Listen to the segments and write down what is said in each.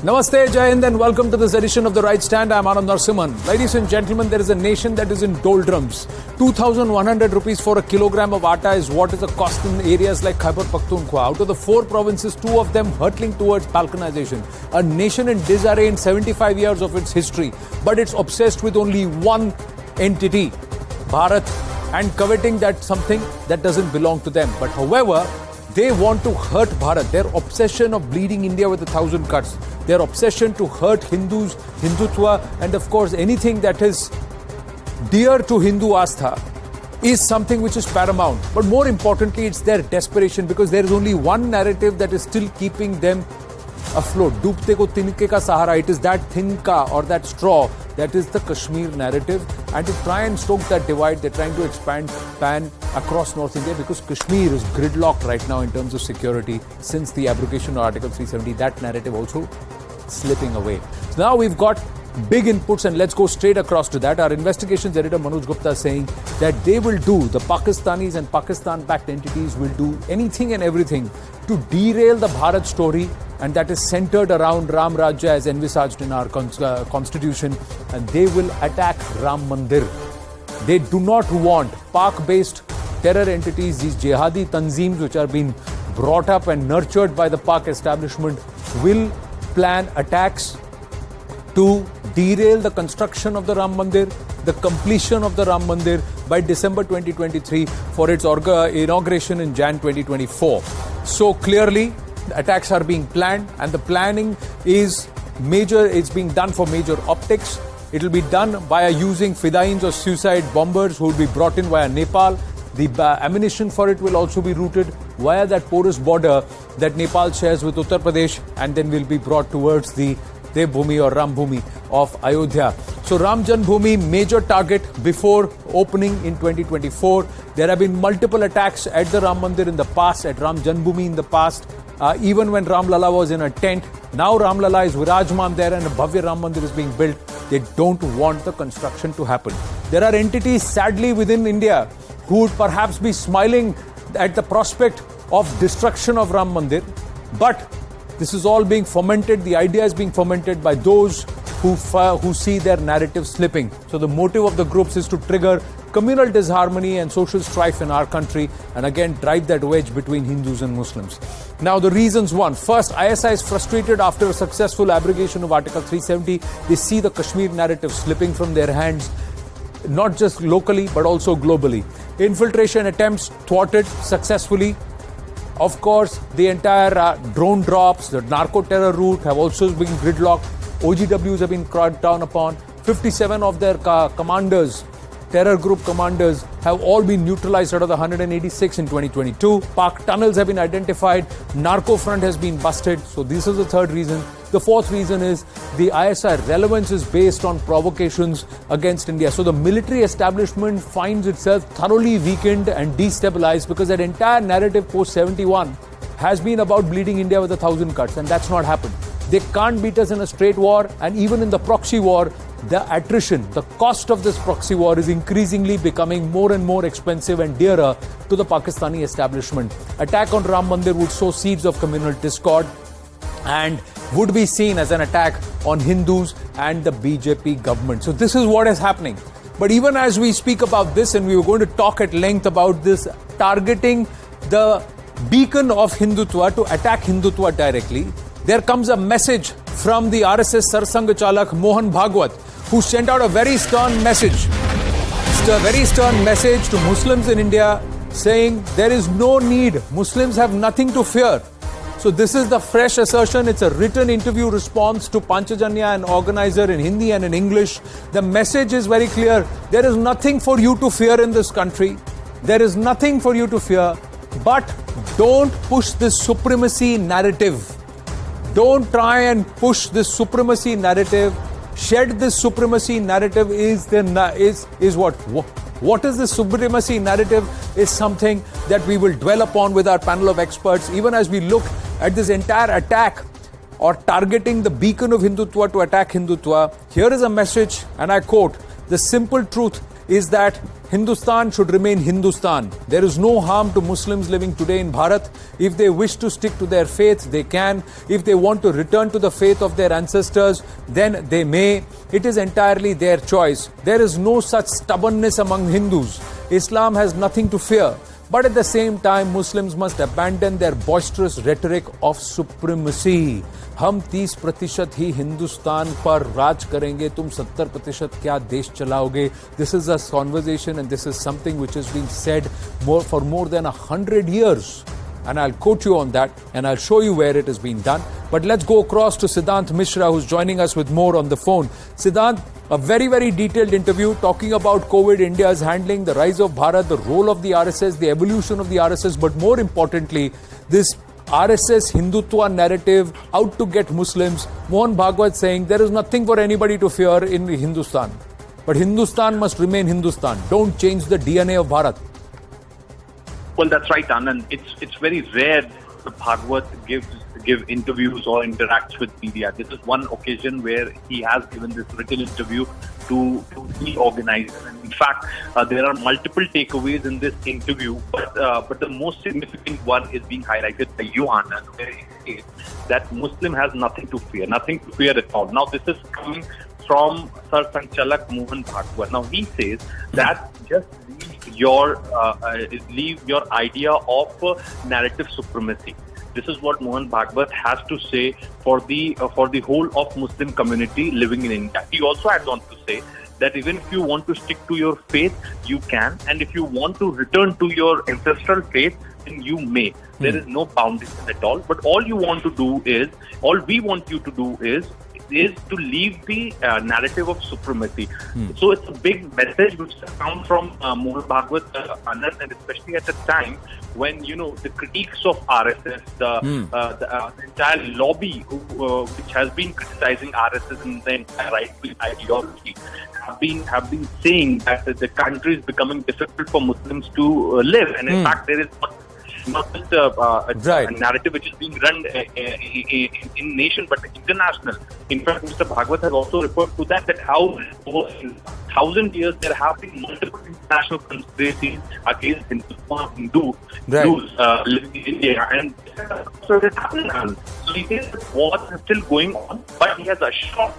Namaste, Jai Hind, and welcome to this edition of The Right Stand. I'm Anand Narasimhan. Ladies and gentlemen, there is a nation that is in doldrums. 2,100 rupees for a kilogram of atta is what is the cost in areas like Khyber Pakhtunkhwa. Out of the 4 provinces, 2 of them hurtling towards balkanization. A nation in disarray in 75 years of its history. But it's obsessed with only one entity, Bharat, and coveting that something that doesn't belong to them. But however, they want to hurt Bharat. Their obsession of bleeding India with 1,000 cuts. Their obsession to hurt Hindus, Hindutva, and of course anything that is dear to Hindu Astha is something which is paramount. But more importantly, it's their desperation, because there is only one narrative that is still keeping them afloat. Doobte ko tinke ka sahara. It is that thinka or that straw that is the Kashmir narrative. And to try and stoke that divide, they're trying to expand PAN across North India, because Kashmir is gridlocked right now in terms of security since the abrogation of Article 370. That narrative also slipping away. So now we've got big inputs, and let's go straight across to that. Our investigations editor Manoj Gupta is saying that they will do, the Pakistanis and Pakistan-backed entities will do anything and everything to derail the Bharat story, and that is centered around Ram Rajya as envisaged in our constitution, and they will attack Ram Mandir. They do not want Pak-based terror entities, these jihadi tanzeems which are being brought up and nurtured by the Pak establishment, will plan attacks to derail the construction of the Ram Mandir, the completion of the Ram Mandir by December 2023 for its inauguration in Jan 2024. So clearly, attacks are being planned, and the planning is major. It's being done for major optics. It will be done via using fidains or suicide bombers who will be brought in via Nepal. The ammunition for it will also be routed via that porous border that Nepal shares with Uttar Pradesh, and then will be brought towards the Devbhumi or Ram Bhumi of Ayodhya. So Ram Janmabhoomi, major target before opening in 2024. There have been multiple attacks at the Ram Mandir in the past, at Ram Janmabhoomi in the past. Even when Ram Lalla was in a tent. Now Ram Lalla is Virajman there, and a Bhavya Ram Mandir is being built. They don't want the construction to happen. There are entities, sadly, within India who would perhaps be smiling at the prospect of destruction of Ram Mandir. But this is all being fomented. The idea is being fomented by those who see their narrative slipping. So the motive of the groups is to trigger communal disharmony and social strife in our country, and again drive that wedge between Hindus and Muslims. Now the reasons: one, first, ISI is frustrated after a successful abrogation of Article 370. They see the Kashmir narrative slipping from their hands, not just locally but also globally. Infiltration attempts thwarted successfully. Of course, the entire drone drops, the narco-terror route have also been gridlocked. OGWs have been cracked down upon. 57 of their commanders, terror group commanders, have all been neutralized out of the 186 in 2022. Pak tunnels have been identified. Narco front has been busted. So this is the third reason. The fourth reason is the ISI relevance is based on provocations against India. So the military establishment finds itself thoroughly weakened and destabilized, because that entire narrative post-71 has been about bleeding India with 1,000 cuts, and that's not happened. They can't beat us in a straight war, and even in the proxy war, the attrition, the cost of this proxy war is increasingly becoming more and more expensive and dearer to the Pakistani establishment. Attack on Ram Mandir would sow seeds of communal discord and would be seen as an attack on Hindus and the BJP government. So this is what is happening. But even as we speak about this, and we were going to talk at length about this, targeting the beacon of Hindutva to attack Hindutva directly, there comes a message from the RSS Sarsang Chalak Mohan Bhagwat, who sent out a very stern message. A very stern message to Muslims in India, saying there is no need. Muslims have nothing to fear. So this is the fresh assertion. It's a written interview response to Panchajanya, an organizer, in Hindi and in English. The message is very clear. There is nothing for you to fear in this country. There is nothing for you to fear. But don't push this supremacy narrative. Don't try and push this supremacy narrative. Shed this supremacy narrative is what? What is this supremacy narrative is something that we will dwell upon with our panel of experts, even as we look at this entire attack or targeting the beacon of Hindutva to attack Hindutva. Here is a message, and I quote: "The simple truth is that Hindustan should remain Hindustan. There is no harm to Muslims living today in Bharat. If they wish to stick to their faith, they can. If they want to return to the faith of their ancestors, then they may. It is entirely their choice. There is no such stubbornness among Hindus. Islam has nothing to fear. But at the same time, Muslims must abandon their boisterous rhetoric of supremacy. हम 30% ही हिंदुस्तान पर राज करेंगे, तुम 70% क्या देश चलाओगे? This is a conversation and this is something which has been said for more than 100 years. And I'll quote you on that and I'll show you where it has been done. But let's go across to Siddhant Mishra, who's joining us with more on the phone. Siddhant, a very, very detailed interview talking about COVID, India's handling, the rise of Bharat, the role of the RSS, the evolution of the RSS, but more importantly, this RSS Hindutva narrative out to get Muslims. Mohan Bhagwat saying there is nothing for anybody to fear in Hindustan. But Hindustan must remain Hindustan. Don't change the DNA of Bharat. Well, that's right, Anand. It's very rare that Bhagwat give interviews or interacts with media. This is one occasion where he has given this written interview to the organizer. And in fact, there are multiple takeaways in this interview, but the most significant one is being highlighted by you, Anand, where he says that Muslim has nothing to fear at all. Now, this is coming from Sir Sanchalak Mohan Bhagwat. Now, he says that just leave your idea of narrative supremacy. This is what Mohan Bhagwat has to say for the whole of Muslim community living in India. He also adds on to say that even if you want to stick to your faith, you can, and if you want to return to your ancestral faith, then you may. There is no boundaries at all. But all we want you to do is to leave the narrative of supremacy. So it's a big message which has come from Mohan Bhagwat, Anand, and especially at a time when, the critiques of RSS, the entire lobby which has been criticizing RSS and the entire right-wing ideology have been saying that the country is becoming difficult for Muslims to live. And in fact, there is not just a narrative which is being run in nation but international. In fact, Mr. Bhagwat has also referred to that how over 1,000 years there have been multiple international conspiracies against Hindus living in India, and so it happened. So he says that war is still going on, but he has assured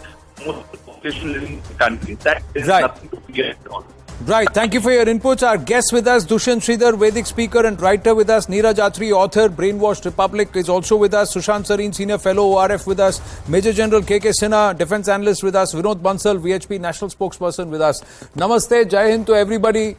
most of the population living in the country that there is nothing to fear at all. Right. Thank you for your inputs. Our guest with us, Dushyant Sridhar, Vedic speaker and writer with us. Neeraj Atri, author, Brainwashed Republic, is also with us. Sushant Sareen, senior fellow, ORF with us. Major General K.K. Sinha, defense analyst with us. Vinod Bansal, VHP national spokesperson with us. Namaste, Jai Hind to everybody.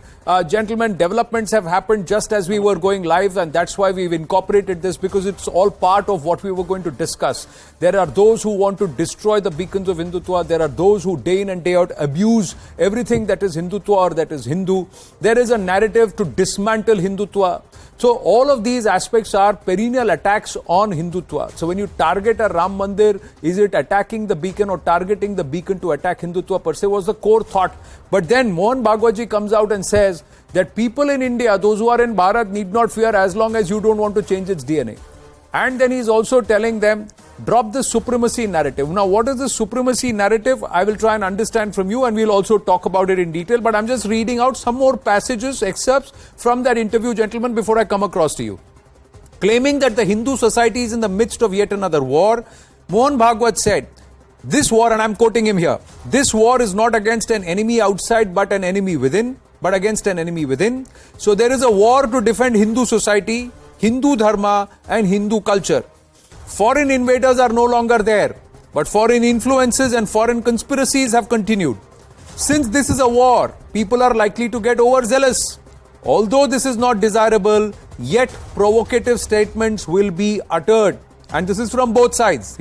Gentlemen, developments have happened just as we were going live, and that's why we've incorporated this, because it's all part of what we were going to discuss. There are those who want to destroy the beacons of Hindutva. There are those who day in and day out abuse everything that is Hindutva or that is Hindu. There is a narrative to dismantle Hindutva. So all of these aspects are perennial attacks on Hindutva. So when you target a Ram Mandir, is it attacking the beacon or targeting the beacon to attack Hindutva per se, was the core thought. But then Mohan Bhagwat comes out and says that people in India, those who are in Bharat, need not fear as long as you don't want to change its DNA. And then he's also telling them, drop the supremacy narrative. Now, what is the supremacy narrative? I will try and understand from you, and we'll also talk about it in detail. But I'm just reading out some more passages, excerpts from that interview, gentlemen, before I come across to you. Claiming that the Hindu society is in the midst of yet another war, Mohan Bhagwat said, this war, and I'm quoting him here, this war is not against an enemy outside but an enemy within, but against an enemy within. So there is a war to defend Hindu society, Hindu dharma and Hindu culture. Foreign invaders are no longer there, but foreign influences and foreign conspiracies have continued. Since this is a war, people are likely to get overzealous. Although this is not desirable, yet provocative statements will be uttered. And this is from both sides.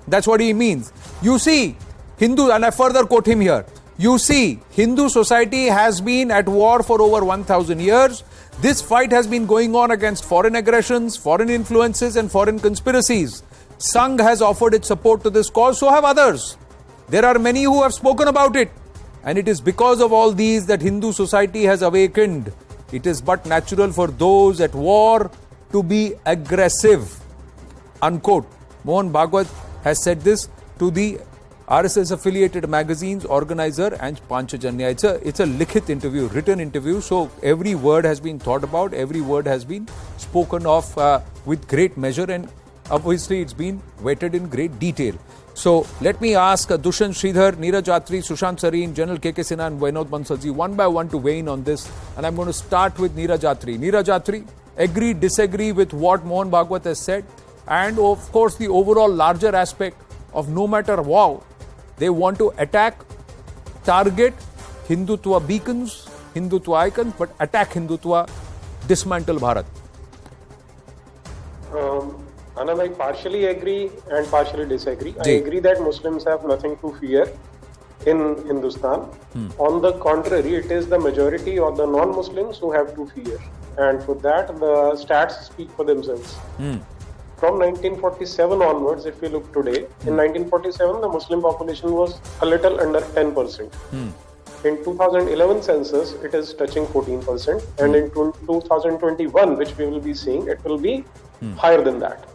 That's what he means. You see, Hindu, and I further quote him here, you see, Hindu society has been at war for over 1,000 years. This fight has been going on against foreign aggressions, foreign influences and foreign conspiracies. Sangh has offered its support to this cause, so have others. There are many who have spoken about it. And it is because of all these that Hindu society has awakened. It is but natural for those at war to be aggressive. Unquote. Mohan Bhagwat has said this to the RSS affiliated magazines, organizer and Panchajanya. It's a likhit interview, written interview. So every word has been thought about, every word has been spoken of with great measure, and obviously it's been vetted in great detail. So let me ask Dushyant Sridhar, Neeraj Atri, Sushant Sareen, General KK Sinha and Vinod Bansal one by one to weigh in on this. And I'm going to start with Neeraj Atri. Neeraj Atri, agree, disagree with what Mohan Bhagwat has said? And of course the overall larger aspect of no matter what, they want to attack, target Hindutva beacons, Hindutva icons, but attack Hindutva, dismantle Bharat. Anand, I partially agree and partially disagree. I agree that Muslims have nothing to fear in Hindustan. On the contrary, it is the majority of the non-Muslims who have to fear. And for that, the stats speak for themselves. From 1947 onwards, if we look today, in 1947, the Muslim population was a little under 10%. In 2011 census, it is touching 14%. And in 2021, which we will be seeing, it will be higher than that.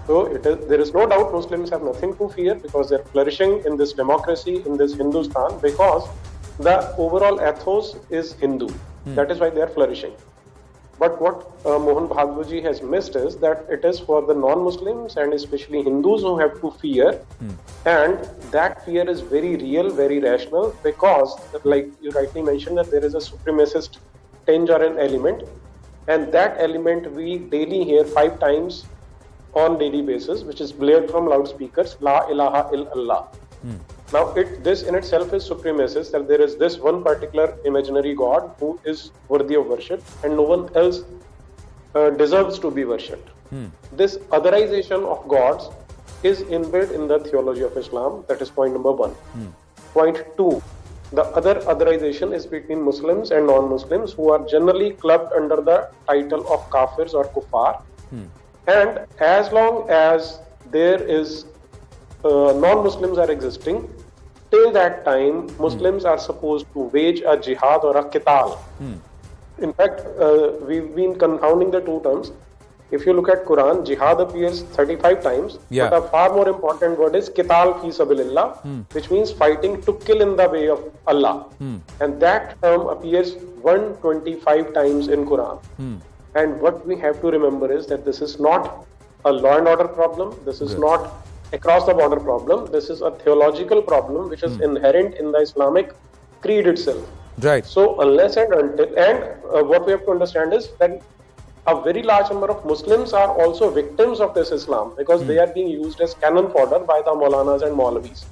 So there is no doubt Muslims have nothing to fear because they're flourishing in this democracy, in this Hindustan, because the overall ethos is Hindu. That is why they are flourishing. But what Mohan Bhagwat has missed is that it is for the non-Muslims and especially Hindus who have to fear. And that fear is very real, very rational, because like you rightly mentioned that there is a supremacist tinge or an element. And that element we daily hear 5 times on daily basis, which is blared from loudspeakers, La ilaha illallah. Now, this in itself is supremacist, that there is this one particular imaginary God who is worthy of worship and no one else deserves to be worshipped. This otherization of gods is inbuilt in the theology of Islam. That is point number 1. Point 2, the other otherization is between Muslims and non-Muslims who are generally clubbed under the title of kafirs or kuffar. And as long as there is non-Muslims are existing, till that time Muslims are supposed to wage a jihad or a qital. In fact, we've been confounding the two terms. If you look at Quran, jihad appears 35 times, but a far more important word is qital fi sabilillah, which means fighting to kill in the way of Allah. And that term appears 125 times in Quran. And what we have to remember is that this is not a law and order problem. This is not across the border problem. This is a theological problem which is inherent in the Islamic creed itself. Right. So unless and until, and what we have to understand is that a very large number of Muslims are also victims of this Islam because they are being used as cannon fodder by the Maulanas and Maulavis.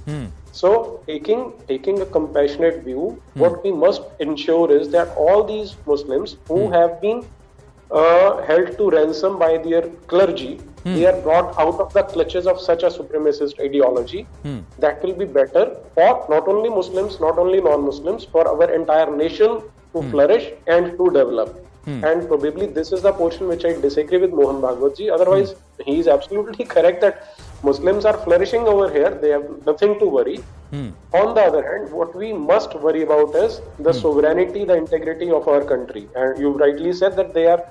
So taking a compassionate view, what we must ensure is that all these Muslims who have been held to ransom by their clergy, they are brought out of the clutches of such a supremacist ideology. That will be better for not only Muslims, not only non-Muslims, for our entire nation to flourish and to develop. And probably this is the portion which I disagree with Mohan Bhagwat ji. Otherwise, he is absolutely correct that Muslims are flourishing over here. They have nothing to worry. On the other hand, what we must worry about is the sovereignty, the integrity of our country. And you rightly said that they are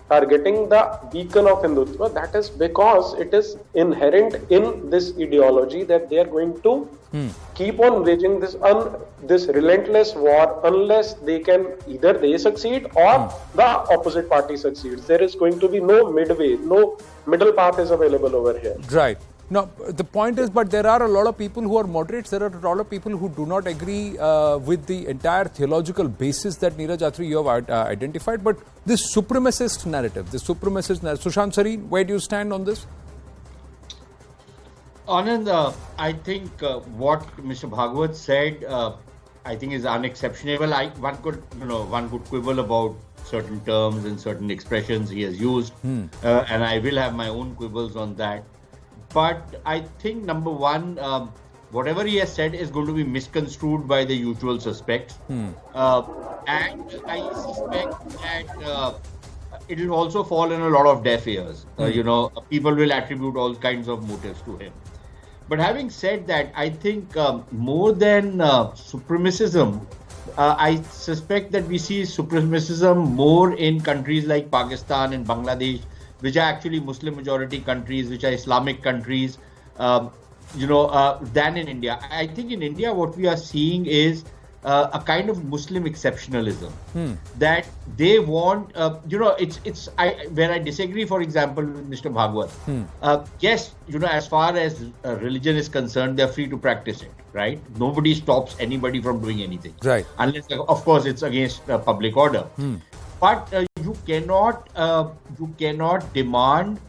targeting the beacon of Hindutva. That is because it is inherent in this ideology that they are going to keep on waging this relentless war unless they can either they succeed or the opposite party succeeds. There is going to be no midway, no middle path is available over here. Right. Now, the point is, but there are a lot of people who are moderates. There are a lot of people who do not agree with the entire theological basis that Neeraj Atri you have identified. But this supremacist narrative, Sushant Sareen, where do you stand on this? Anand, I think what Mr. Bhagwat said, I think is unexceptionable. One could quibble about certain terms and certain expressions he has used, and I will have my own quibbles on that. But I think, number one, whatever he has said is going to be misconstrued by the usual suspects. And I suspect that it will also fall in a lot of deaf ears. People will attribute all kinds of motives to him. But having said that, I think more than supremacism, I suspect that we see supremacism more in countries like Pakistan and Bangladesh, which are actually Muslim majority countries, which are Islamic countries. than in India. I think in India what we are seeing is a kind of Muslim exceptionalism that they want. Where I disagree, for example, with Mr. Bhagwat. Yes, as far as religion is concerned, they're free to practice it, right? Nobody stops anybody from doing anything, right? Unless, of course, it's against public order. But you cannot demand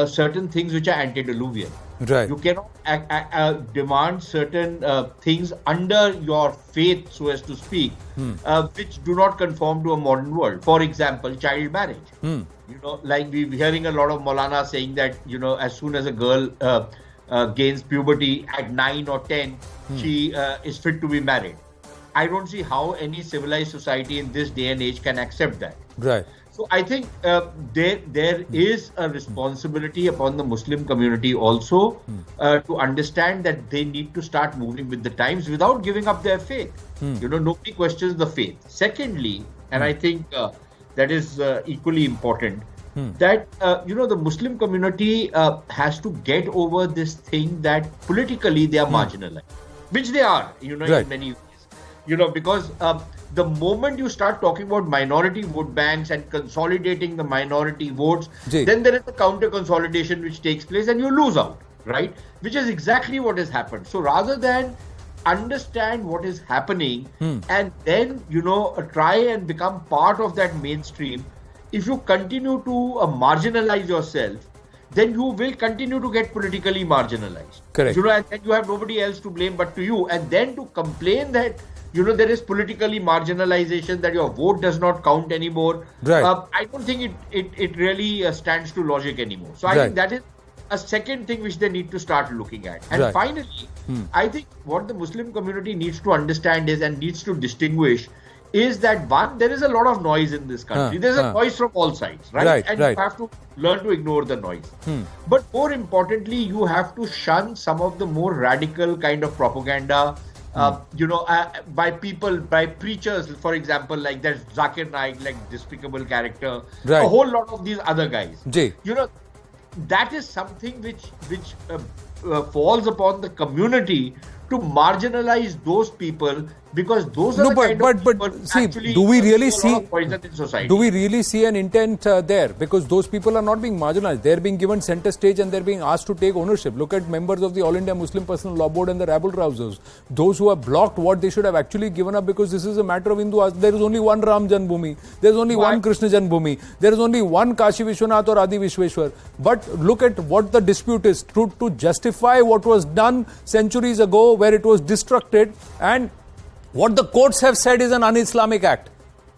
certain things which are antediluvian. Right. You cannot demand certain things under your faith, so as to speak, which do not conform to a modern world. For example, child marriage. Like we're hearing a lot of Maulana saying that, as soon as a girl gains puberty at 9 or 10, she is fit to be married. I don't see how any civilized society in this day and age can accept that. Right. So I think there is a responsibility upon the Muslim community also to understand that they need to start moving with the times without giving up their faith. Nobody questions the faith. Secondly, and I think that is equally important, that the Muslim community has to get over this thing that politically they are marginalized, which they are, in many ways. Because the moment you start talking about minority vote banks and consolidating the minority votes, then there is a counter consolidation which takes place and you lose out, right? Which is exactly what has happened. So rather than understand what is happening and then, try and become part of that mainstream, if you continue to marginalize yourself, then you will continue to get politically marginalized. Correct. And then you have nobody else to blame but to you. And then to complain that there is politically marginalization, that your vote does not count anymore. Right. I don't think it really stands to logic anymore. So I think that is a second thing which they need to start looking at. And finally, I think what the Muslim community needs to understand is, and needs to distinguish, is that one, there is a lot of noise in this country. There's a noise from all sides, right? And you have to learn to ignore the noise. But more importantly, you have to shun some of the more radical kind of propaganda, by people, by preachers, for example, like that Zakir Naik, like despicable character, a whole lot of these other guys. That is something which falls upon the community to marginalize those people, because those are the kind of people see, actually do we really see poison in society. Do we really see an intent there? Because those people are not being marginalized. They're being given center stage and they're being asked to take ownership. Look at members of the All India Muslim Personal Law Board and the rabble rousers. Those who have blocked what they should have actually given up, because this is a matter of Hindu. There is only one Ram Janmabhoomi. There is only one Krishna Janmabhoomi. There is only one Kashi Vishwanath or Adi Vishweshwar. But look at what the dispute is. To justify what was done centuries ago, where it was destructed, and what the courts have said is an un-Islamic act.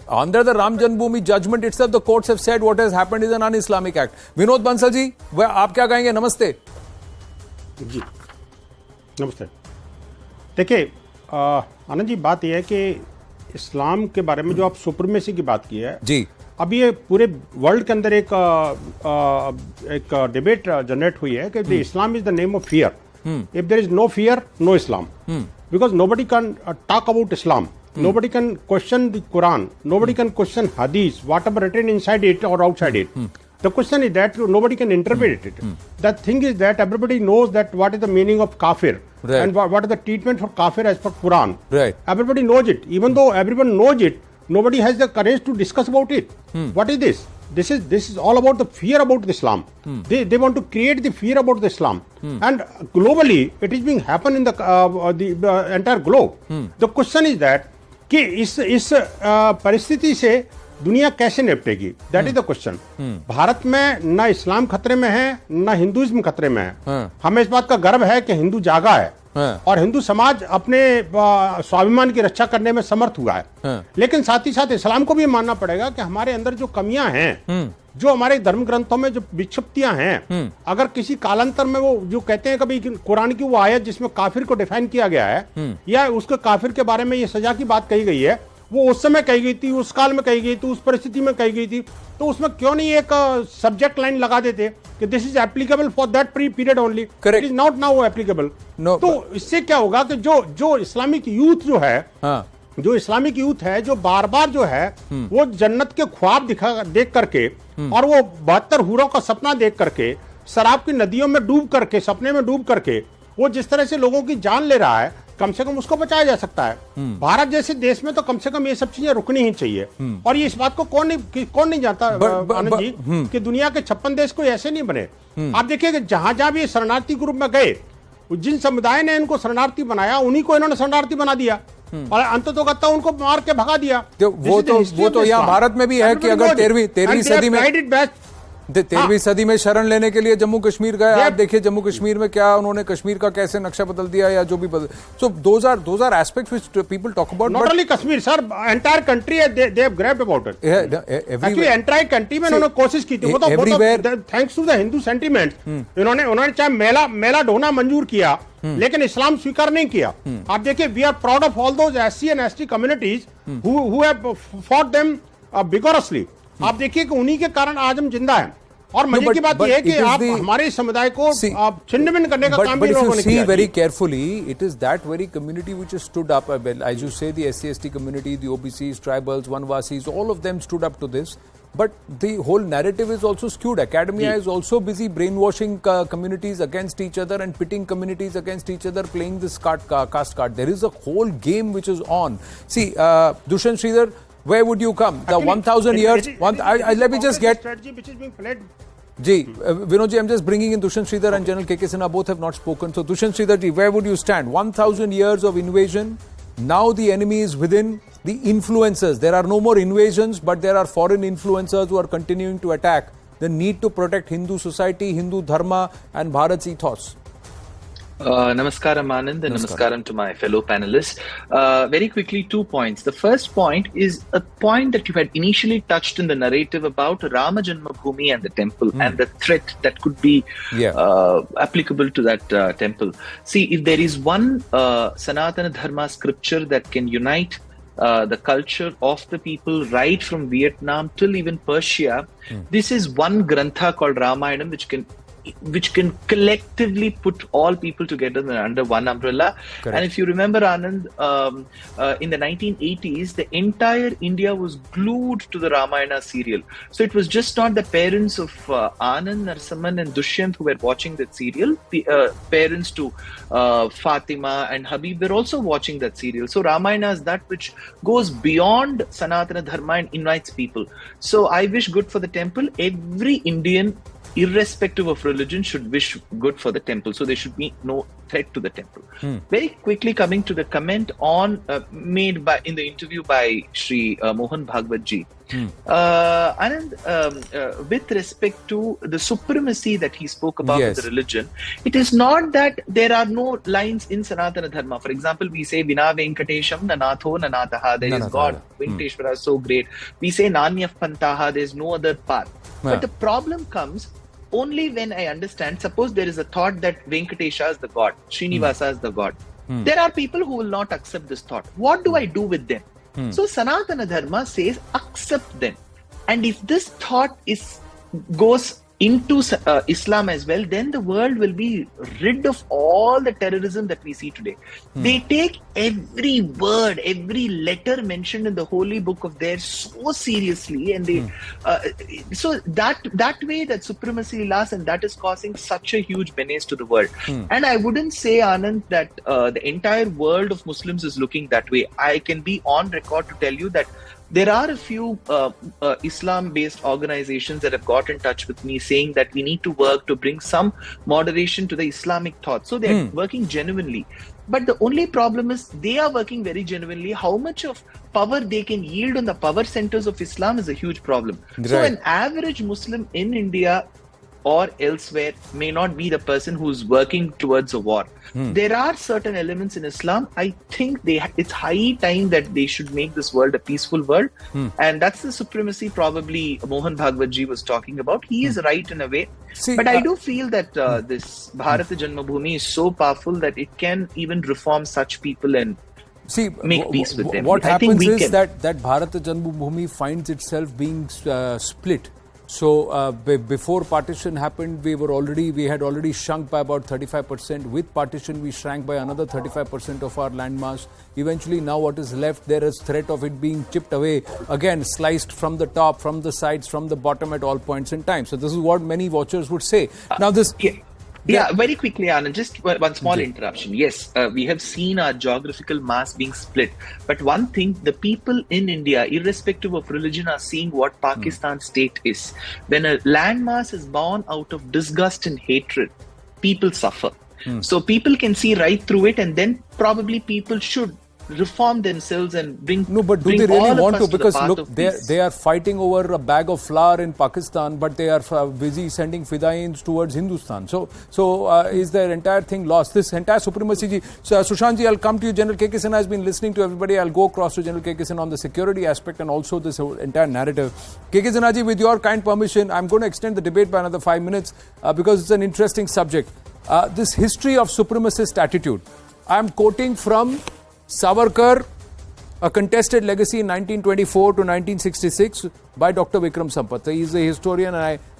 Under the Ram Janmabhoomi judgment itself, the courts have said what has happened is an un-Islamic act. Vinod Bansal ji, आप क्या कहेंगे? नमस्ते. जी, नमस्ते. देखिए, आनंद जी, बात यह है कि इस्लाम के बारे में जो आप सुप्रीमेसी की बात की है, जी, अब ये पूरे वर्ल्ड के अंदर एक डिबेट जनरेट हुई है कि Islam is the name of fear. If there is no fear, no Islam. Because nobody can talk about Islam. Nobody can question the Quran. Nobody can question Hadith, whatever written inside it or outside it. The question is that nobody can interpret it. The thing is that everybody knows that what is the meaning of kafir, and what is the treatment for kafir as per Quran. Right. Everybody knows it. Even though everyone knows it, nobody has the courage to discuss about it. What is this? This is all about the fear about Islam. They want to create the fear about the Islam, and globally it is being happen in the entire globe. The question is that कि इस परिस्थिति से दुनिया कैसे निपटेगी? That is the question. Bharat में न इस्लाम खतरे में है, न हिंदुइज्म खतरे में है. हमें इस बात का गर्व है कि हिंदू जागा है और हिंदू समाज अपने स्वाभिमान की रक्षा करने में समर्थ हुआ है. लेकिन साथ ही साथ इस्लाम को भी मानना पड़ेगा कि हमारे अंदर जो कमियां हैं, जो हमारे धर्म ग्रंथों में जो विक्षिप्तियां हैं, अगर किसी कालांतर में वो जो कहते हैं कभी कुरान की वो आयत जिसमें काफिर को डिफाइन किया गया है, या उसके काफिर के बारे में ये सजा की बात कही गई है, वो उस समय कही गई थी, उस काल में कही गई थी, उस परिस्थिति में कही गई थी, तो उसमें क्यों नहीं एक सब्जेक्ट लाइन लगा देते कि this is applicable for that period only, it is not now applicable. तो इससे क्या होगा कि जो इस्लामिक यूथ जो है, जो इस्लामिक यूथ है, जो बार बार जो है वो जन्नत के ख्वाब देख करके और वो 72 हूरों का सपना देख करके, शराब की नदियों में डूब करके, सपने में डूब करके, वो जिस तरह से लोगों की जान ले रहा है, कम से कम उसको बचाया जा सकता है। भारत जैसे देश में तो कम से कम ये सब चीजें रुकनी ही चाहिए। और ये इस बात को कौन नहीं जानता आनंद जी कि दुनिया के 56 देश कोई ऐसे नहीं बने। आप देखिए कि जहां जहां भी शरणार्थी ग्रुप में गए, जिन समुदाय ने इनको शरणार्थी बनाया उन्हीं को इन्होंने शरणार्थी बना दिया और अंततोगत्ता उनको मार के भगा दिया। वो तो यहाँ भारत में भी है कि अगर 13वीं सदी में 13वीं सदी में शरण लेने के लिए जम्मू कश्मीर गए, आप देखिए जम्मू कश्मीर में क्या उन्होंने कश्मीर का कैसे नक्शा बदल दिया या जो भी बदल। So those are aspects which people talk about. Not only Kashmir, sir, entire country they have grabbed about it. Actually, entire country में उन्होंने कोशिश की थी। वो तो thanks to the Hindu sentiments, उन्होंने चाहे मेला ढोना मंजूर किया, लेकिन इस्लाम स्वीकार नहीं किया। आप देखिए, we are proud of all those SC and ST communities who have fought them vigorously. आप देखिए कि उन्हीं के कारण आज हम जिंदा हैं। और मजे की बात यह है कि आप हमारे समुदाय को आप छिन्न-भिन्न करने का काम भी लोगों ने किया। Very carefully, it is that very community which has stood up. As you say, the SC/ST community, the OBCs, tribals, Vanvasis, all of them stood up to this. But the whole narrative is also skewed. Academia is also busy brainwashing communities against each other and pitting communities against each other, playing this caste card. There is a whole game which is on. See, Dushyant Sridhar, where would you come? The 1,000 years. Let me just get. Strategy which is being played. Ji, Vinod ji, I'm just bringing in Dushyant Sridhar and General KK Sinha. Both have not spoken. So, Dushyant Sridhar ji, where would you stand? 1,000 years of invasion. Now the enemy is within. The influencers. There are no more invasions, but there are foreign influencers who are continuing to attack. The need to protect Hindu society, Hindu dharma, and Bharat's ethos. Namaskaram Anand and namaskaram to my fellow panelists. Very quickly, 2 points. The first point is a point that you had initially touched in the narrative about Rama Janmabhoomi and the temple and the threat that could be applicable to that temple. See, if there is one Sanatana Dharma scripture that can unite the culture of the people right from Vietnam till even Persia, this is one grantha called Ramayana which can collectively put all people together under one umbrella. Correct. And if you remember, Anand, in the 1980s, the entire India was glued to the Ramayana serial. So it was just not the parents of Anand, Narsaman and Dushyant who were watching that serial. The parents to Fatima and Habib were also watching that serial. So Ramayana is that which goes beyond Sanatana Dharma and invites people. So I wish good for the temple. Every Indian, irrespective of religion, should wish good for the temple. So there should be no threat to the temple. Very quickly coming to the comment on made in the interview by Shri Mohan Bhagwat ji. Anand, with respect to the supremacy that he spoke about of the religion, it is not that there are no lines in Sanatana Dharma. For example, we say Vina Venkatesham Nanatho Nanataha, there is God. Venkateshwara is so great. We say Nanyaf Pantaha, there is no other path. But the problem comes only when I understand, suppose there is a thought that Venkatesha is the God, Srinivasa is the God. There are people who will not accept this thought. What do I do with them? So Sanatana Dharma says accept them. And if this thought goes into Islam as well, then the world will be rid of all the terrorism that we see today. They take every word, every letter mentioned in the holy book of theirs so seriously, and they so that way that supremacy lasts, and that is causing such a huge menace to the world. And I wouldn't say, Anand, that the entire world of Muslims is looking that way. I can be on record to tell you that there are a few Islam-based organizations that have got in touch with me saying that we need to work to bring some moderation to the Islamic thought. So they're working genuinely. But the only problem is they are working very genuinely. How much of power they can yield on the power centers of Islam is a huge problem. Right. So an average Muslim in India or elsewhere may not be the person who's working towards a war. There are certain elements in Islam. I think it's high time that they should make this world a peaceful world. And that's the supremacy probably Mohan Bhagwat ji was talking about. He is right in a way. But I do feel that this Bharat Janmabhoomi is so powerful that it can even reform such people and make peace with them. What happens is that Bharat Janmabhoomi finds itself being split. So before partition happened, we had already shrunk by about 35%. With partition, we shrank by another 35% of our landmass. Eventually, now what is left, there is threat of it being chipped away, again sliced from the top, from the sides, from the bottom at all points in time. So this is what many watchers would say. Now this... Yeah, very quickly, Anand, just one small interruption. Yes, we have seen our geographical mass being split. But one thing, the people in India, irrespective of religion, are seeing what Pakistan state is. When a landmass is born out of disgust and hatred, people suffer. So people can see right through it, and then probably people should reform themselves and bring. No, but do bring they really all want of to? us the Because path look, of they peace. are fighting over a bag of flour in Pakistan, but they are busy sending fidains towards Hindustan. So is their entire thing lost? This entire supremacy. Ji. So Sushant ji, I'll come to you. General K.K. Sinha has been listening to everybody. I'll go across to General K.K. Sinha on the security aspect and also this entire narrative. K.K. Sinha ji, with your kind permission, I'm going to extend the debate by another 5 minutes because it's an interesting subject. This history of supremacist attitude. I'm quoting from Savarkar, A Contested Legacy in 1924 to 1966 by Dr. Vikram Sampath. He is a historian,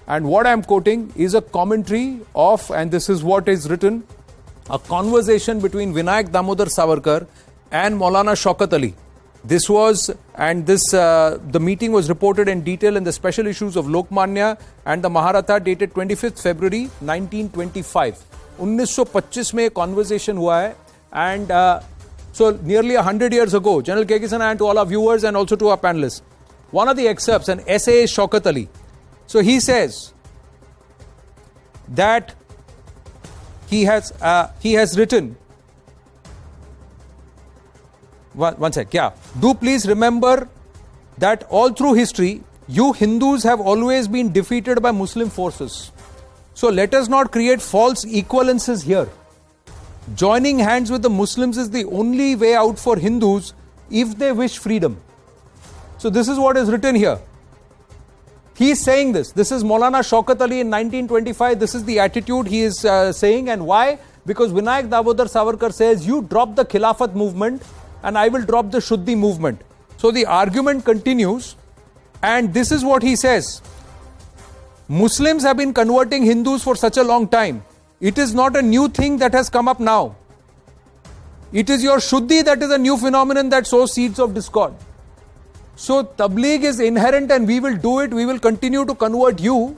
and what I am quoting is a commentary of, and this is what is written, a conversation between Vinayak Damodar Savarkar and Maulana Shaukat Ali. This was, and this the meeting was reported in detail in the special issues of Lokmanya and the Maharatha dated 25th February 1925. 1925 में conversation हुआ है, and so nearly 100 years ago, General K.K. Sinha, and to all our viewers and also to our panelists, one of the excerpts, an essay is Shaukat Ali. So he says that he has written, one sec, yeah. Do please remember that all through history, you Hindus have always been defeated by Muslim forces. So let us not create false equivalences here. Joining hands with the Muslims is the only way out for Hindus if they wish freedom. So this is what is written here. He is saying this. This is Maulana Shaukat Ali in 1925. This is the attitude he is saying. And why? Because Vinayak Damodar Savarkar says, you drop the Khilafat movement and I will drop the Shuddhi movement. So the argument continues, and this is what he says. Muslims have been converting Hindus for such a long time. It is not a new thing that has come up now. It is your Shuddhi that is a new phenomenon that sows seeds of discord. So Tabligh is inherent and we will do it. We will continue to convert you.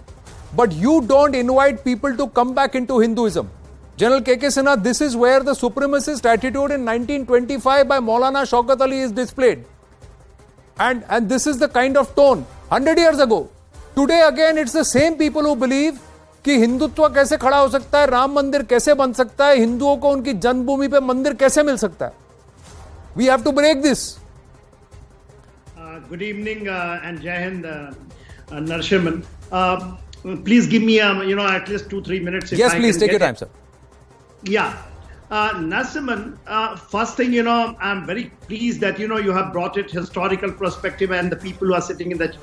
But you don't invite people to come back into Hinduism. General K.K. Sinha, this is where the supremacist attitude in 1925 by Maulana Shaukat Ali is displayed. And this is the kind of tone 100 years ago. Today again it's the same people who believe कि हिंदुत्व कैसे खड़ा हो सकता है, राम मंदिर कैसे बन सकता है, हिंदुओं को उनकी जन्मभूमि पे मंदिर कैसे मिल सकता है. We have to break this. Good evening and Jai Hind, Narsimhan. Please give me at least 2-3 minutes. Yes, please take your time, sir. Yeah. Narsimhan, first thing, I'm very pleased that, you have brought it historical perspective, and the people who are sitting in that,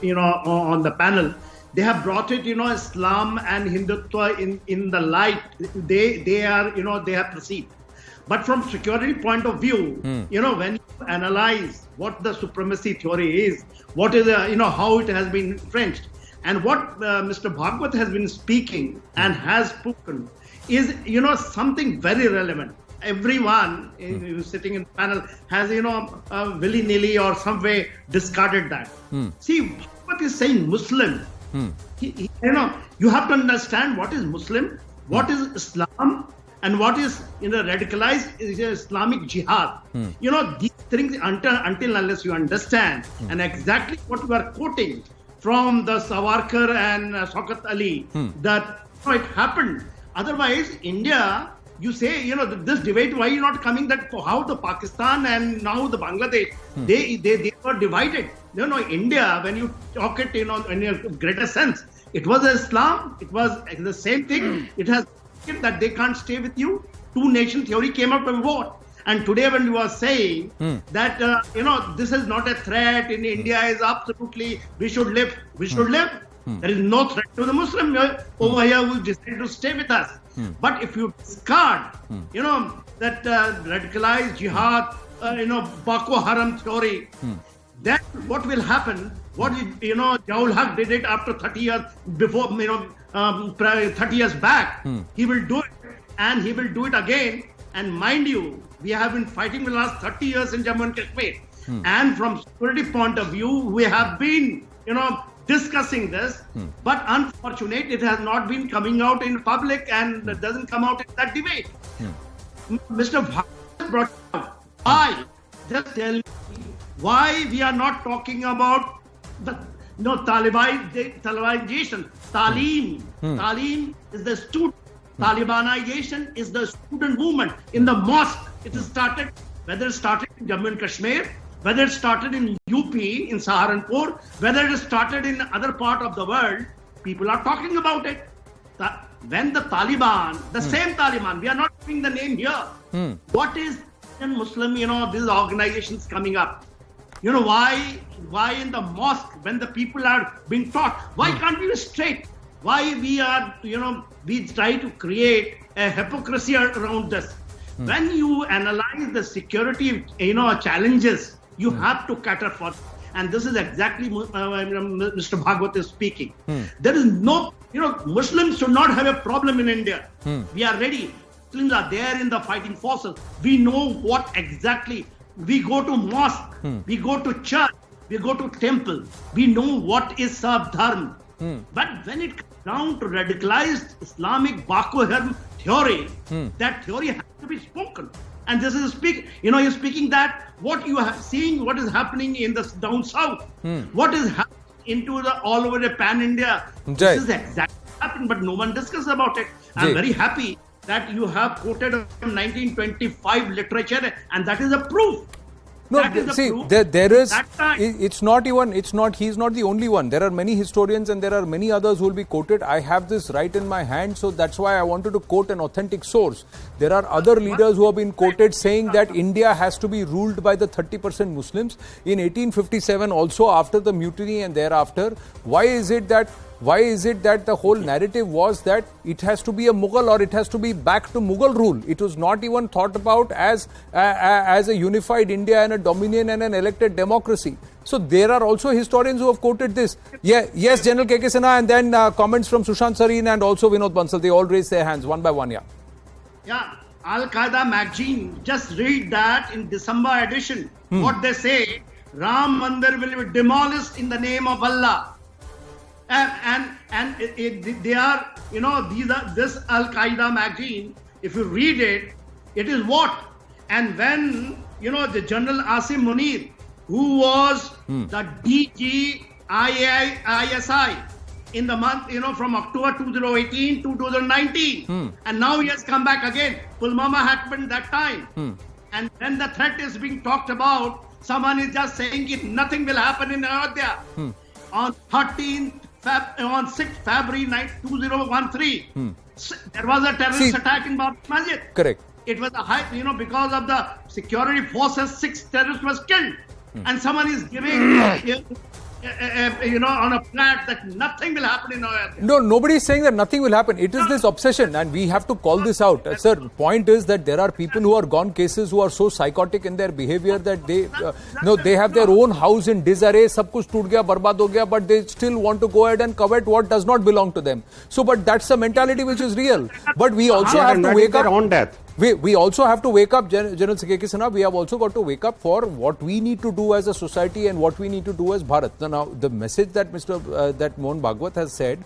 on the panel, they have brought it, Islam and Hindutva in the light they are, they have perceived. But from security point of view, when you analyze what the supremacy theory is, what is, how it has been entrenched, and what Mr. Bhagwat has been speaking and has spoken is, something very relevant. Everyone who's sitting in the panel has, willy-nilly or some way discarded that. See, Bhagwat is saying Muslim. You have to understand what is Muslim, what is Islam, and what is radicalized Islamic jihad. These things until unless you understand and exactly what you are quoting from the Savarkar and Shaukat Ali, that it happened. Otherwise, India, you say, this debate, why are you not coming that how the Pakistan and now the Bangladesh, they were divided. India, when you talk it, in a greater sense, it was Islam, it was the same thing. It has that they can't stay with you. Two-nation theory came out of what? And today when you are saying that, this is not a threat, in India is absolutely, we should live. There is no threat to the Muslim over here who decide to stay with us. But if you discard, that radicalized jihad, Boko Haram theory, then what will happen? What Jaul Haq did it after 30 years before, 30 years back. He will do it, and he will do it again. And mind you, we have been fighting for the last 30 years in Jammu and Kashmir. And from security point of view, we have been, discussing this, but unfortunately, it has not been coming out in public and doesn't come out in that debate. Mr. Bhagat brought it up. Why? Just tell me why we are not talking about the Talibanization. Talim is the student. Talibanization is the student movement in the mosque. It is started, whether it started in Jammu and Kashmir, whether it started in UP, in Saharanpur, whether it started in other part of the world, people are talking about it. When the Taliban, the same Taliban, we are not giving the name here. What is Muslim, these organizations coming up? Why in the mosque, when the people are being taught, why can't we be straight? Why we are, we try to create a hypocrisy around this. When you analyze the security, challenges, you have to cater for. And this is exactly Mr. Bhagwat is speaking. There is no, Muslims should not have a problem in India. We are ready. Muslims are there in the fighting forces. We know what exactly. We go to mosque, we go to church, we go to temple. We know what is Sab-Dharm. But when it comes down to radicalized Islamic Baku theory, that theory has to be spoken. And this is you're speaking that what you are seeing, what is happening in the down south, what is happening into the all over the pan-India. This is exactly what happened, but no one discusses about it. I'm very happy that you have quoted 1925 literature, and that is a proof. No, see, there is, he's not the only one. There are many historians and there are many others who will be quoted. I have this right in my hand, so that's why I wanted to quote an authentic source. There are other leaders who have been quoted saying that India has to be ruled by the 30% Muslims. In 1857 also, after the mutiny and thereafter, why is it that the whole narrative was that it has to be a Mughal or it has to be back to Mughal rule? It was not even thought about as a unified India and a dominion and an elected democracy. So there are also historians who have quoted this. Yeah, yes, General K.K. Sinha, and then comments from Sushant Sareen and also Vinod Bansal. They all raised their hands one by one. Yeah, Al-Qaeda magazine, just read that in December edition. What they say, Ram Mandir will be demolished in the name of Allah. And they are, this Al-Qaeda magazine, if you read it, it is what? And when, the General Asim Munir, who was the DG ISI in the month, from October 2018 to 2019, and now he has come back again. Pulwama happened that time. And when the threat is being talked about, someone is just saying nothing will happen in Ayodhya. On 6th February 2013, there was a terrorist attack in Babri Masjid. Correct. It was a high, because of the security forces, 6 terrorists was killed. And someone is giving, on a flat that nothing will happen in Ayodhya. No, nobody is saying that nothing will happen. It is this obsession, and we have to call this out. Sir, point is that there are people who are gone cases who are so psychotic in their behavior that they have their own house in disarray, sab kuch toot gaya, barbad ho gaya, but they still want to go ahead and covet what does not belong to them. So, but that's the mentality which is real. But we also have to wake up. On death. We also have to wake up, General K.K. Sinha, we have also got to wake up for what we need to do as a society and what we need to do as Bharat. Now, the message that that Mohan Bhagwat has said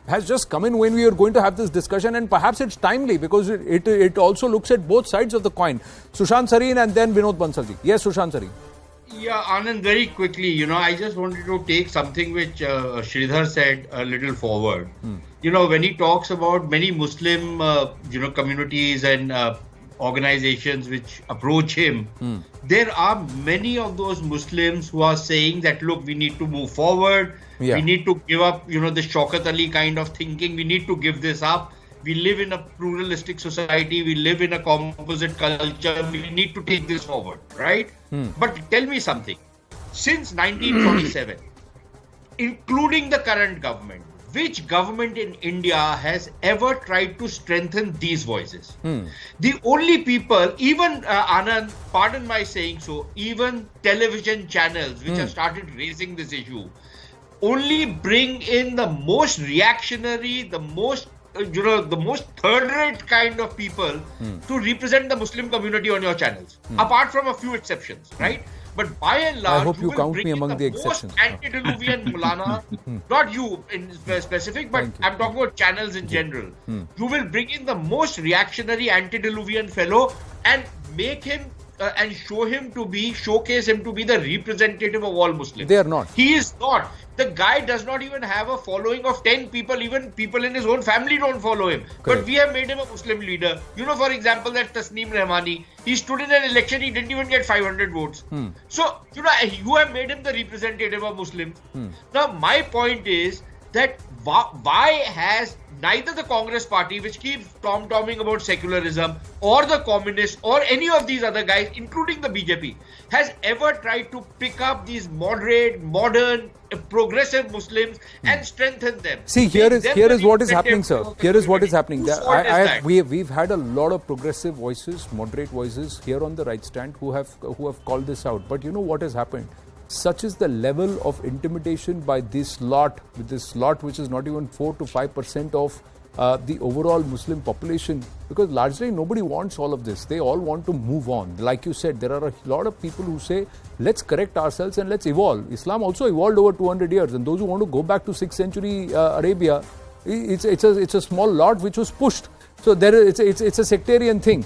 has just come in when we are going to have this discussion, and perhaps it's timely because it also looks at both sides of the coin. Sushant Sareen and then Vinod Bansalji. Yes, Sushant Sareen. Yeah, Anand, very quickly, I just wanted to take something which Sridhar said a little forward. When he talks about many Muslim, communities and organizations which approach him, there are many of those Muslims who are saying that, look, we need to move forward. Yeah. We need to give up, the Shaukat Ali kind of thinking. We need to give this up. We live in a pluralistic society. We live in a composite culture. We need to take this forward, right? But tell me something. Since 1947, including the current government, which government in India has ever tried to strengthen these voices? The only people, even Anand, pardon my saying so, even television channels which have started raising this issue, only bring in the most reactionary, the most third-rate kind of people to represent the Muslim community on your channels, apart from a few exceptions, right? But by and large, I hope you will count bring me in among the most exceptions. antediluvian Mulana, not you in specific, but I'm talking about channels in general. You will bring in the most reactionary antediluvian fellow and make him and showcase him to be the representative of all Muslims. They are not. He is not. The guy does not even have a following of 10 people. Even people in his own family don't follow him. Correct. But we have made him a Muslim leader. You know, for example, that Tasneem Rahmani, he stood in an election, he didn't even get 500 votes. So, you know, you have made him the representative of Muslims. Now, my point is that why has neither the Congress party, which keeps tom-tomming about secularism, or the communists, or any of these other guys, including the BJP, has ever tried to pick up these moderate, modern, progressive Muslims and strengthen them? See, here is what is happening, sir. Here is what is happening. We've had a lot of progressive voices, moderate voices here on the right stand who have called this out. But you know what has happened? Such is the level of intimidation by this lot, which is not even 4 to 5% of the overall Muslim population, because largely nobody wants all of this. They all want to move on. Like you said, there are a lot of people who say, let's correct ourselves and let's evolve. Islam also evolved over 200 years, and those who want to go back to 6th century Arabia, it's a small lot which was pushed. So it's a sectarian thing.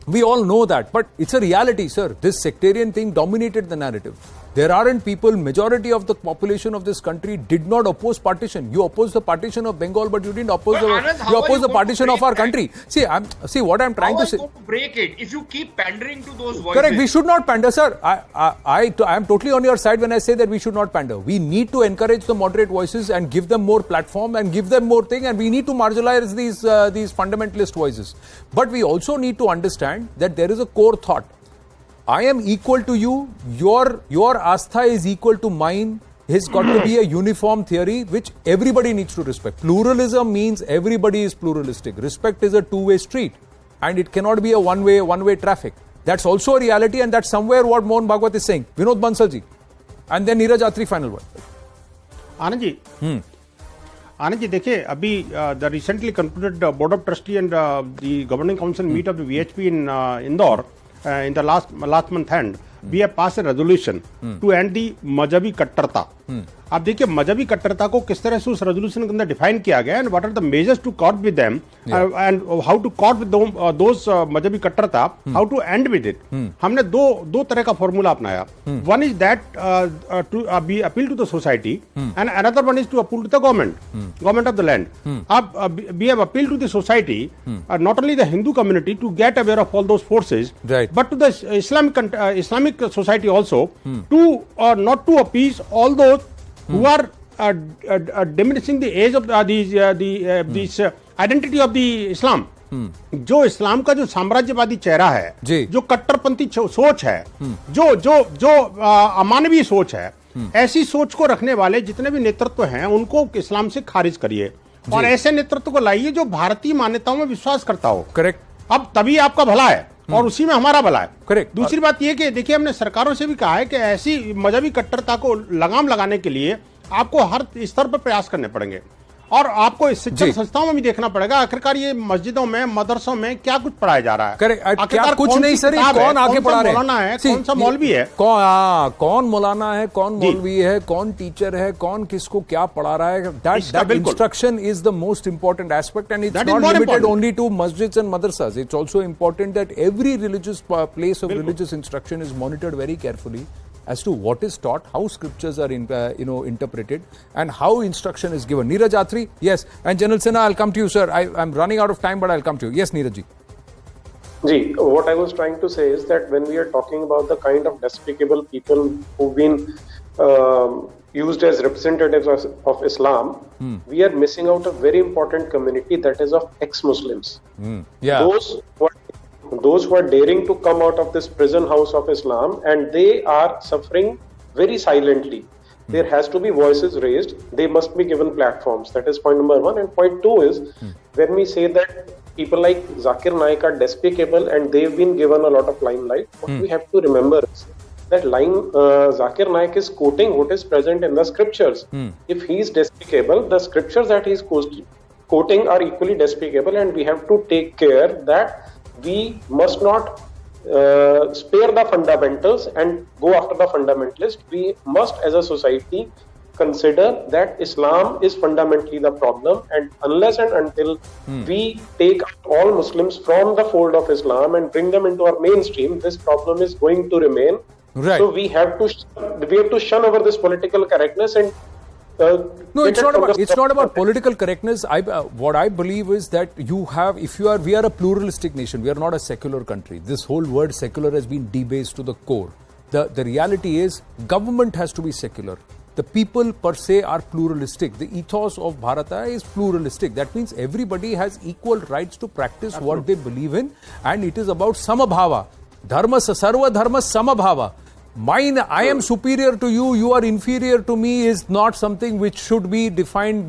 We all know that, but it's a reality, sir. This sectarian thing dominated the narrative. There aren't people, majority of the population of this country did not oppose partition. You opposed the partition of Bengal, but you didn't oppose the partition of our country. See what I'm trying to say. How are you going to break it if you keep pandering to those voices? Correct. We should not pander, sir. I am totally on your side when I say that we should not pander. We need to encourage the moderate voices and give them more platform and give them more thing, and we need to marginalize these fundamentalist voices. But we also need to understand that there is a core thought. I am equal to you, your astha is equal to mine. It's got to be a uniform theory which everybody needs to respect. Pluralism means everybody is pluralistic. Respect is a two-way street, and it cannot be a one-way traffic. That's also a reality, and that's somewhere what Mohan Bhagwat is saying. Vinod Bansalji. And then Neeraj Atri, final word. Anand ji, देखिए अभी the recently concluded Board of Trustee and the Governing Council meet of the VHP in Indore in the last month end, we have passed a resolution to end the मजहबी कट्टरता. अब देखिए मजहबी कट्टरता को किस तरह से उस रेजोल्यूशन के अंदर डिफाइन किया गया and what are the measures to cope with them and how to cope with those मजहबी कट्टरता, how to end with it. हमने दो तरह का फॉर्मूला अपनाया. One is that to be appeal to the society and another one is to appeal to the government of the land. अब we have appeal to the society, not only the Hindu community to get aware of all those forces, but to the Islamic society also to not to appease all those who are diminishing the age of this identity of the Islam. जो इस्लाम का जो साम्राज्यवादी चेहरा है, जो कट्टरपंथी सोच है, जो अमानवीय सोच है, ऐसी सोच को रखने वाले जितने भी नेतृत्व हैं उनको इस्लाम से खारिज करिए और ऐसे नेतृत्व को लाइए जो भारतीय मान्यताओं में विश्वास करता हो. करेक्ट. अब तभी आपका भला है और उसी में हमारा भला है. करेक्ट. दूसरी बात यह कि देखिए हमने सरकारों से भी कहा है कि ऐसी मजहबी कट्टरता को लगाम लगाने के लिए आपको हर स्तर पर प्रयास करने पड़ेंगे और आपको इस शिक्षण संस्थाओं में भी देखना पड़ेगा आखिरकार ये मस्जिदों में मदरसों में क्या कुछ पढ़ाया जा रहा है. क्या कुछ नहीं सर, कौन आगे पढ़ा रहे हैं, कौन सा मौलवी है, कौन मौलाना है, कौन मौलवी है, कौन टीचर है, कौन किसको क्या पढ़ा रहा है. That instruction is the most important aspect, and it's not limited only to masjids and madrasas. It's also important that every religious place of religious instruction is monitored very carefully as to what is taught, how scriptures are interpreted, and how instruction is given. Neeraj Atri, yes, and General Sinha, I'll come to you, sir. I'm running out of time, but I'll come to you. Yes, Neeraj ji. What I was trying to say is that when we are talking about the kind of despicable people who've been used as representatives of Islam, we are missing out a very important community, that is of ex-Muslims. Those who are daring to come out of this prison house of Islam, and they are suffering very silently. There has to be voices raised. They must be given platforms. That is point number one. And point two is, when we say that people like Zakir Naik are despicable and they've been given a lot of limelight, what we have to remember is that Zakir Naik is quoting what is present in the scriptures. If he is despicable, the scriptures that he is quoting are equally despicable, and we have to take care that we must not spare the fundamentals and go after the fundamentalist. We must, as a society, consider that Islam is fundamentally the problem, and unless and until we take all Muslims from the fold of Islam and bring them into our mainstream, this problem is going to remain. Right. So we have to shun over this political correctness and no, it's not about political correctness. What I believe is that we are a pluralistic nation. We are not a secular country. This whole word secular has been debased to the core. The reality is government has to be secular. The people per se are pluralistic. The ethos of Bharata is pluralistic. That means everybody has equal rights to practice what they believe in, and it is about samabhava. Dharma sarva dharma samabhava. I am superior to you, you are inferior to me is not something which should define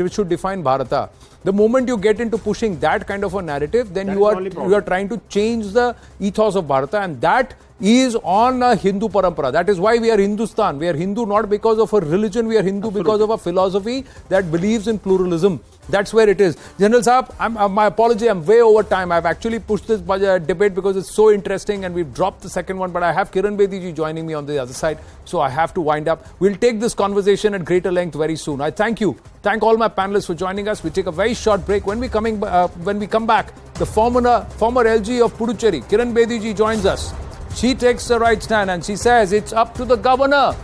Bharata. The moment you get into pushing that kind of a narrative, then you are trying to change the ethos of Bharata, and that is on a Hindu parampara. That is why we are Hindustan. We are Hindu not because of a religion, we are Hindu because of a philosophy that believes in pluralism. That's where it is. General Saab, my apology, I'm way over time. I've actually pushed this debate because it's so interesting and we've dropped the second one, but I have Kiran Bedi joining me on the other side, so I have to wind up. We'll take this conversation at greater length very soon. I thank you. Thank all my panelists for joining us. We take a very short break. When we come back, the former LG of Puducherry, Kiran Bedi joins us. She takes the right stand and she says it's up to the governor.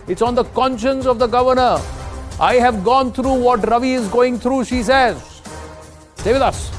It's on the conscience of the governor. I have gone through what Ravi is going through, she says. Stay with us.